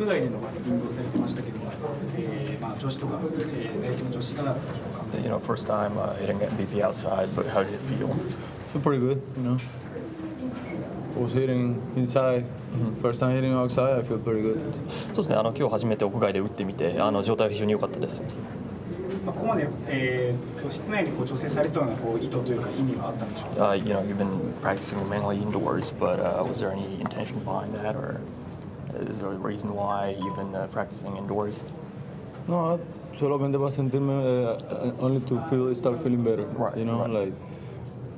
国外でのバッティングをされてましたけども、調子とか、打撃の調子いかがだったでしょうか。First time hitting MVP outside, but how did it feel? Feel pretty good, I was hitting inside. First time hitting outside, I feel pretty good. そうですね。今日初めて屋外で打ってみて、状態は非常に良かったです。ここまで、室内で調整されたような意図というか意味はあったんでしょうか。You've been practicing mainly indoors, but was there any intention behind that, or is there a reason why you've been practicing indoors? No, solamente para sentirme, only to start feeling better. Right, like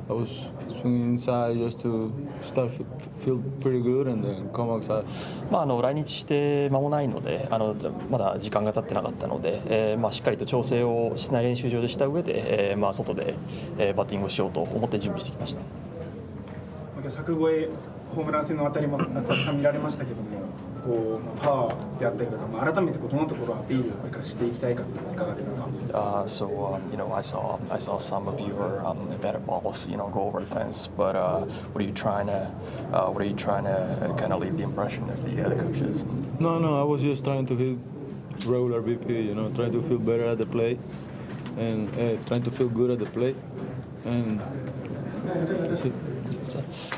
I was swinging inside just to feel pretty good and then come outside. 来日して間もないので、まだ時間が経ってなかったので、しっかりと調整を室内練習場でした上で、外で、バッティングをしようと思って準備してきました。柵越えホームラン戦のあたりもたくさん見られましたけども、パワーであったりとか、改めてどのところをアピールをこれからしていきたいかっていかがですか。So I saw some of your batted balls, go over the fence. But what are you trying to kind of leave the impression of the coaches? No, I was just trying to hit regular BP. Trying to feel better at the plate and trying to feel good at the plate. And that's it.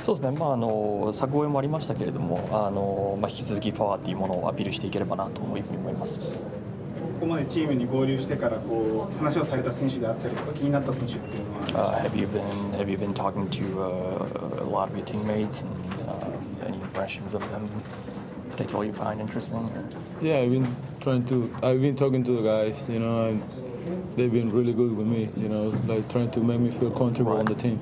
そうですね。柵越えもありましたけれども、引き続きパワーっていうものをアピールしていければなというふうに思います。ここまでチームに合流してから話をされた選手であったりとか気になった選手っていうのは。Have you been talking to a lot of your teammates and any impressions of them, particularly you find interesting? Yeah, I've been talking to the guys. And they've been really good with me. Like trying to make me feel comfortable on the team.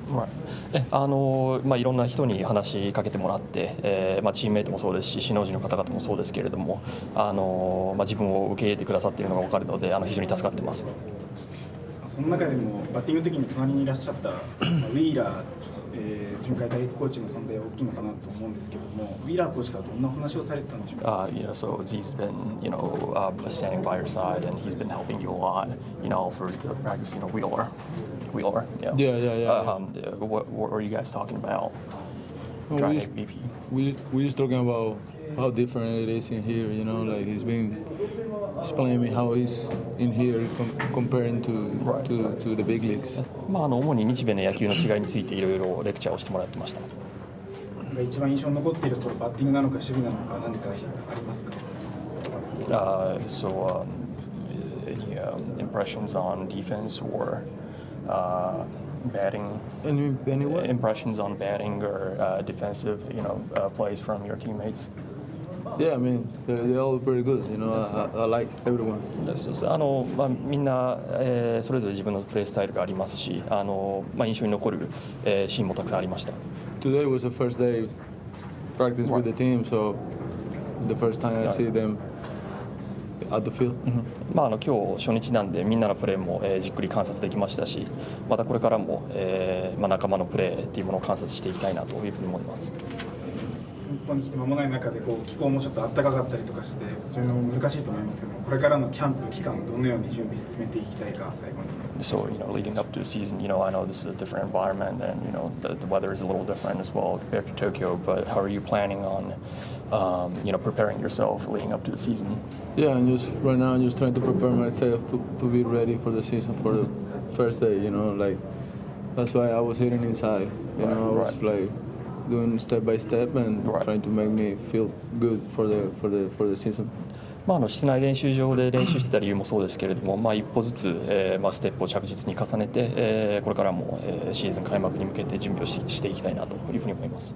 いろんな人に話しかけてもらって、チームメイトもそうですし、首脳陣の方々もそうですけれども、自分を受け入れてくださっているのが分かるので、非常に助かってます。その中でもバッティングの時に隣にいらっしゃったウィーラー、巡回打撃コーチの存在は大きいのかなと思うんですけども、ウィーラーコーチとはどんな話をされてたんでしょうか。So he's been, standing by your side, and he's been helping you a lot, for practice. Wheeler. Yeah. What were you guys talking about? We just talking about how different it is in here. Like he's been explaining me how he's in here comparing to the big leagues. 主に日米の野球の違いについていろいろレクチャーをしてもらってました。一番印象に残っているところ、バッティングなのか守備なのか何かありますか。So any impressions on defense or batting? Any what? Impressions on batting or defensive, plays from your teammates? Yeah, I mean they're all pretty good. I like everyone. みんな、それぞれ自分のプレースタイルがありますし、印象に残る、シーンもたくさんありました。Today was the first day practice with the team, so the first time I see them at the field. 今日初日なんでみんなのプレーも、じっくり観察できましたし、またこれからも、仲間のプレーっていうものを観察していきたいなというふうに思います。日本に来て間もない中で気候もちょっと暖かかったりとかして非常に難しいと思いますけども、これからのキャンプ期間どのように準備進めていきたいか最後に。So leading up to the season, I know this is a different environment and the weather is a little different as well compared to Tokyo. But how are you planning on preparing yourself leading up to the season? Yeah, right now I'm just trying to prepare myself to be ready for the season for the first day. Like that's why I was hitting inside. I was like doing step by step and trying to make me feel good for the season. 室内練習場で練習してた理由もそうですけれども、一歩ずつ、ステップを着実に重ねて、これからも、シーズン開幕に向けて準備をしていきたいなというふうに思います。